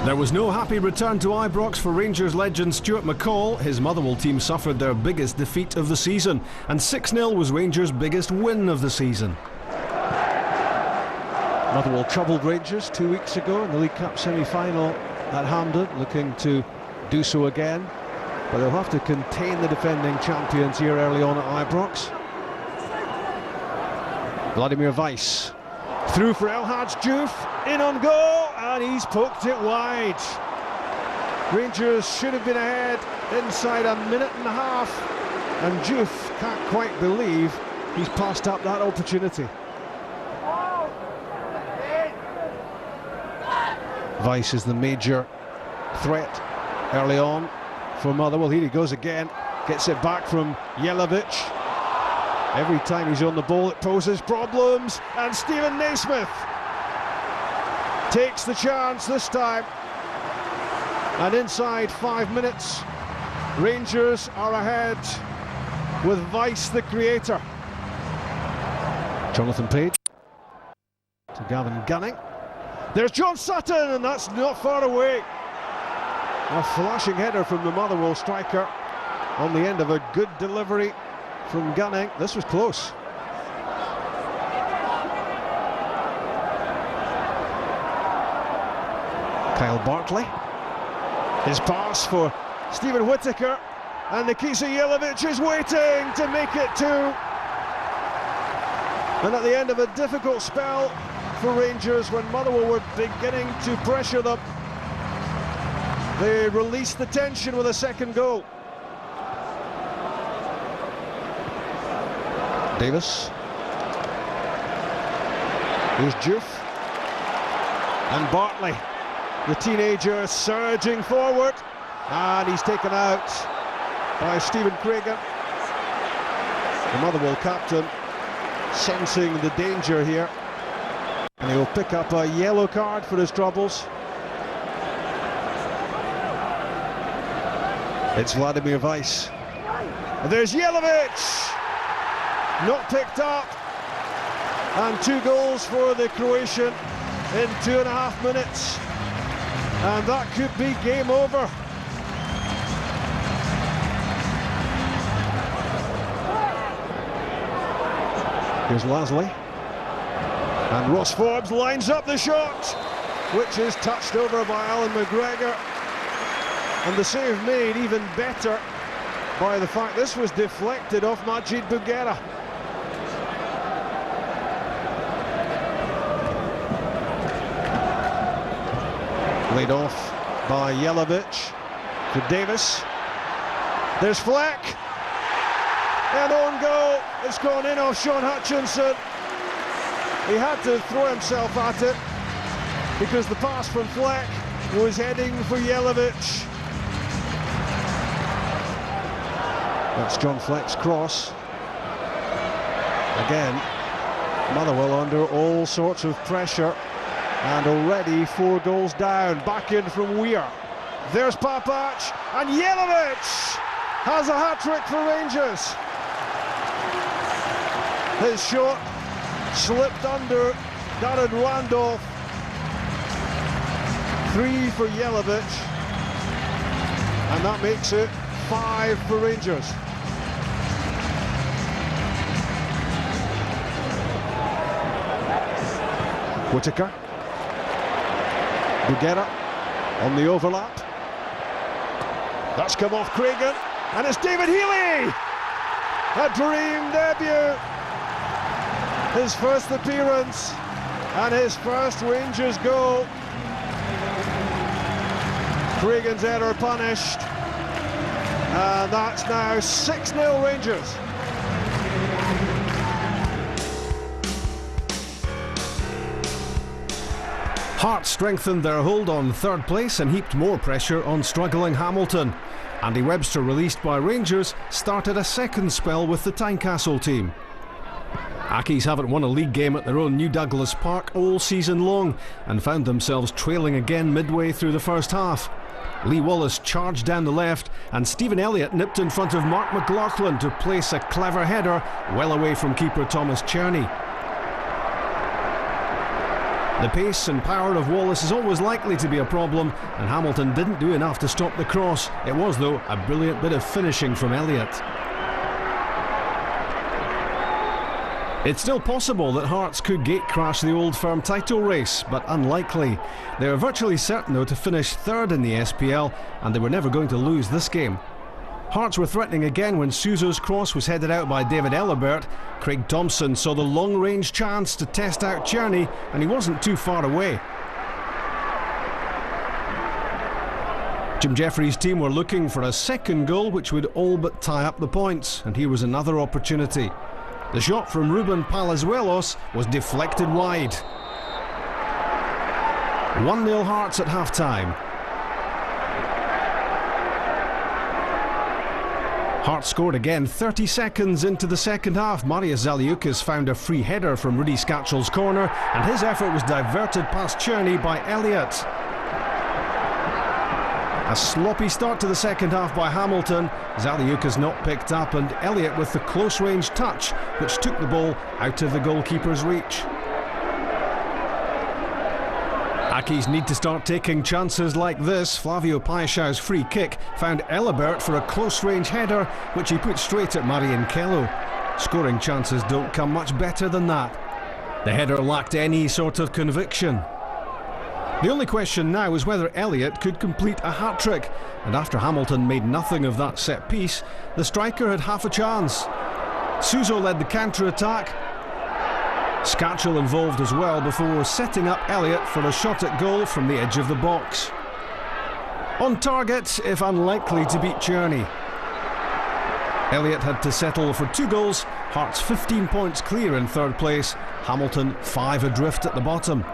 There was no happy return to Ibrox for Rangers legend Stuart McCall. His Motherwell team suffered their biggest defeat of the season, and 6-0 was Rangers' biggest win of the season. Motherwell troubled Rangers 2 weeks ago in the League Cup semi-final at Hampden, looking to do so again, but they'll have to contain the defending champions here early on at Ibrox. Vladimir Weiss through for El Hadj Diouf, in on goal, and he's poked it wide. Rangers should have been ahead inside a minute and a half, and Diouf can't quite believe he's passed up that opportunity. Weiss is the major threat early on for Motherwell. Here he goes again, gets it back from Jelavic. Every time he's on the ball it poses problems, and Stephen Naismith takes the chance this time, and inside 5 minutes Rangers are ahead with Weiss the creator. Jonathan Page to Gavin Gunning. There's John Sutton, and that's not far away. A flashing header from the Motherwell striker on the end of a good delivery from Gunning. This was close. Kyle Bartley. His pass for Stephen Whittaker, and Nikisa Jelavic is waiting to make it 2. And at the end of a difficult spell for Rangers, when Motherwell were beginning to pressure them, they released the tension with a second goal. Davis. Here's Diouf. And Bartley, the teenager, surging forward, and he's taken out by Stephen Craigan. The Motherwell captain sensing the danger here, and he'll pick up a yellow card for his troubles. It's Vladimir Weiss. And there's Jelavic! Not picked up, and 2 goals for the Croatian in 2.5 minutes, and that could be game over. Here's Lasley, and Ross Forbes lines up the shot, which is touched over by Alan McGregor, and the save made even better by the fact this was deflected off Majid Bouguera. Laid off by Jelavic to Davis. There's Fleck, and on goal. It's gone in off Sean Hutchinson. He had to throw himself at it because the pass from Fleck was heading for Jelavic. That's John Fleck's cross. Again, Motherwell under all sorts of pressure, and already 4 goals down. Back in from Weir. There's Papac, and Jelavic has a hat-trick for Rangers. His shot slipped under Darren Randolph. 3 for Jelavic, and that makes it 5 for Rangers. Whittaker. Bouguera on the overlap. That's come off Craigan, and it's David Healy! A dream debut! His first appearance and his first Rangers goal. Craigan's error punished, and that's now 6-0 Rangers. Hearts strengthened their hold on 3rd place and heaped more pressure on struggling Hamilton. Andy Webster, released by Rangers, started a second spell with the Tynecastle team. Accies haven't won a league game at their own New Douglas Park all season long and found themselves trailing again midway through the first half. Lee Wallace charged down the left, and Stephen Elliott nipped in front of Mark McLaughlin to place a clever header well away from keeper Thomas Cherney. The pace and power of Wallace is always likely to be a problem, and Hamilton didn't do enough to stop the cross. It was, though, a brilliant bit of finishing from Elliott. It's still possible that Hearts could gate-crash the Old Firm title race, but unlikely. They are virtually certain, though, to finish third in the SPL, and they were never going to lose this game. Hearts were threatening again when Suso's cross was headed out by David Ellibert. Craig Thompson saw the long-range chance to test out Czerny, and he wasn't too far away. Jim Jeffries' team were looking for a second goal which would all but tie up the points, and here was another opportunity. The shot from Ruben Palazuelos was deflected wide. 1-0 Hearts at half-time. Hearts scored again 30 seconds into the second half. Marius Zaliukas found a free header from Rudy Skachel's corner, and his effort was diverted past Czerny by Elliott. A sloppy start to the second half by Hamilton. Zaliukas not picked up, and Elliott with the close-range touch which took the ball out of the goalkeeper's reach. Accies need to start taking chances like this. Flavio Paixão's free kick found Ellibert for a close-range header which he put straight at Marian Kello. Scoring chances don't come much better than that. The header lacked any sort of conviction. The only question now is whether Elliott could complete a hat-trick, and after Hamilton made nothing of that set piece, the striker had half a chance. Suso led the counter-attack. Skacel involved as well before setting up Elliott for a shot at goal from the edge of the box. On target, if unlikely to beat Czerny. Elliott had to settle for 2 goals. Hearts 15 points clear in third place. Hamilton 5 adrift at the bottom.